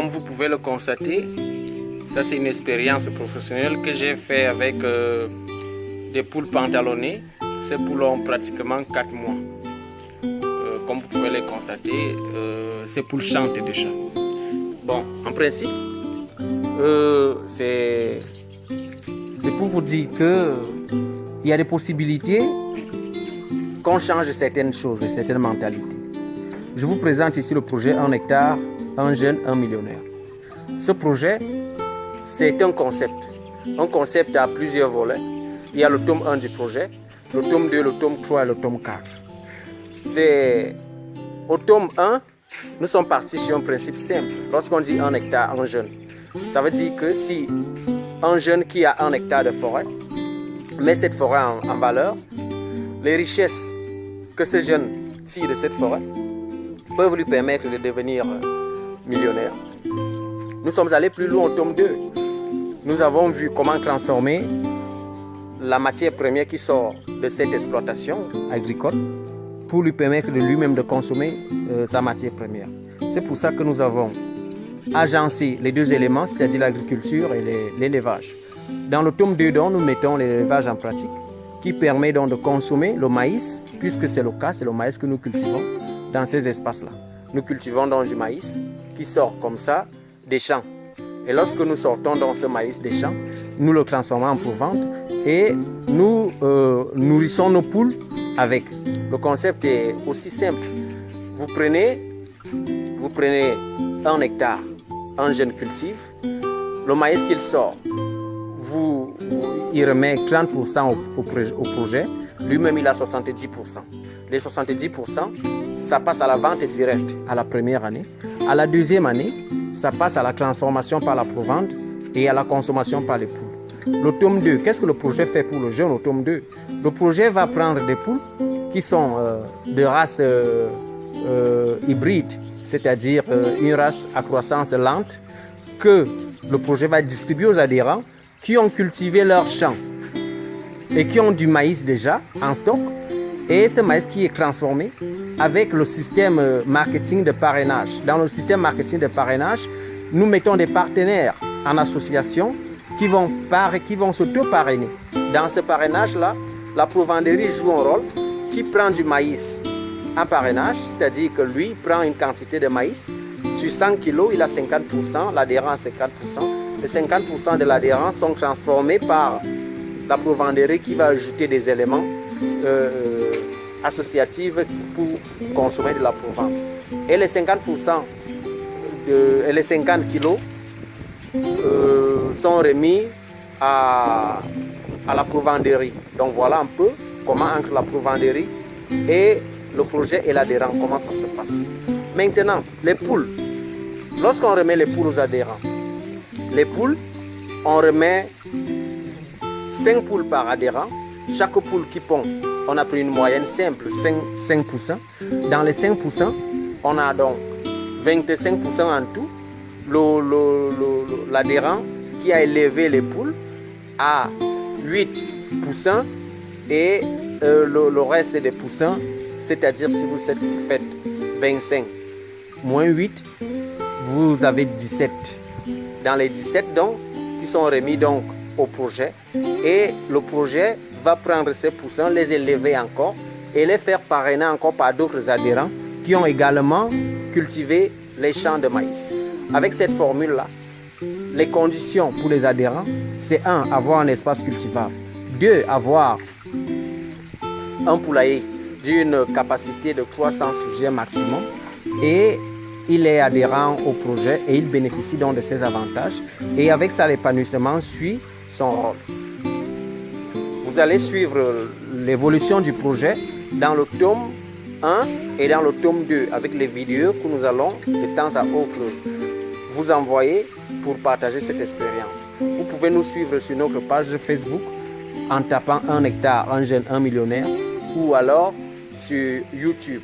Comme vous pouvez le constater, ça c'est une expérience professionnelle que j'ai fait avec des poules pantalonnées. Ces poules ont pratiquement 4 mois. Comme vous pouvez le constater, ces poules chantent déjà. Bon, en principe, c'est pour vous dire qu'il y a des possibilités qu'on change certaines choses, certaines mentalités. Je vous présente ici le projet 1 hectare, 1 jeune, 1 millionnaire. Ce projet, c'est un concept à plusieurs volets. Il y a le tome 1 du projet, le tome 2, le tome 3 et le tome 4. Au tome 1, nous sommes partis sur un principe simple. Lorsqu'on dit 1 hectare, 1 jeune, ça veut dire que si un jeune qui a 1 hectare de forêt met cette forêt en valeur, les richesses que ce jeune tire de cette forêt peuvent lui permettre de devenir millionnaire. Nous sommes allés plus loin au tome 2. Nous avons vu comment transformer la matière première qui sort de cette exploitation agricole pour lui permettre de lui-même de consommer sa matière première. C'est pour ça que nous avons agencé les deux éléments, c'est-à-dire l'agriculture et l'élevage. Dans le tome 2, nous mettons l'élevage en pratique qui permet donc de consommer le maïs, puisque c'est le cas, c'est le maïs que nous cultivons dans ces espaces-là. Nous cultivons donc du maïs qui sort comme ça des champs. Et lorsque nous sortons dans ce maïs des champs, nous le transformons pour vente et nous nourrissons nos poules avec. Le concept est aussi simple. Vous prenez 1 hectare, un jeune cultive, le maïs qu'il sort, il remet 30% au projet, lui-même il a 70%. Les 70%, ça passe à la vente directe à la première année. À la deuxième année, ça passe à la transformation par la provente et à la consommation par les poules. Le tome 2, qu'est-ce que le projet fait pour le jeune au tome 2? Le projet va prendre des poules qui sont de race hybride, c'est-à-dire une race à croissance lente, que le projet va distribuer aux adhérents qui ont cultivé leur champ et qui ont du maïs déjà en stock. Et ce maïs qui est transformé avec le système marketing de parrainage. Dans le système marketing de parrainage, nous mettons des partenaires en association qui vont s'auto-parrainer. Dans ce parrainage-là, la provenderie joue un rôle qui prend du maïs en parrainage, c'est-à-dire que lui prend une quantité de maïs. Sur 100 kg, il a 50%, l'adhérent a 50%. Les 50% de l'adhérent sont transformés par la provenderie qui va ajouter des éléments associatifs pour consommer de la provente. Et les 50% et les 50 kg sont remis à la provenderie. Donc voilà un peu comment entre la provenderie et le projet et l'adhérent, comment ça se passe. Maintenant, les poules. Lorsqu'on remet les poules aux adhérents, les poules, on remet 5 poules par adhérent. Chaque poule qui pond, on a pris une moyenne simple, 5%. Dans les 5%, on a donc 25% en tout. L'adhérent qui a élevé les poules a 8% et le reste des poussins, c'est-à-dire si vous faites 25 moins 8, vous avez 17. Dans les 17 donc, qui sont remis donc au projet, et le projet va prendre ces poussins, les élever encore et les faire parrainer encore par d'autres adhérents qui ont également cultivé les champs de maïs. Avec cette formule-là, les conditions pour les adhérents, c'est 1, avoir un espace cultivable, 2, avoir un poulailler d'une capacité de 300 sujets maximum, et il est adhérent au projet et il bénéficie donc de ces avantages, et avec ça l'épanouissement suit son rôle. Vous allez suivre l'évolution du projet dans le tome 1 et dans le tome 2 avec les vidéos que nous allons de temps à autre vous envoyer pour partager cette expérience. Vous pouvez nous suivre sur notre page Facebook en tapant 1 hectare, 1 jeune, 1 millionnaire, ou alors sur YouTube.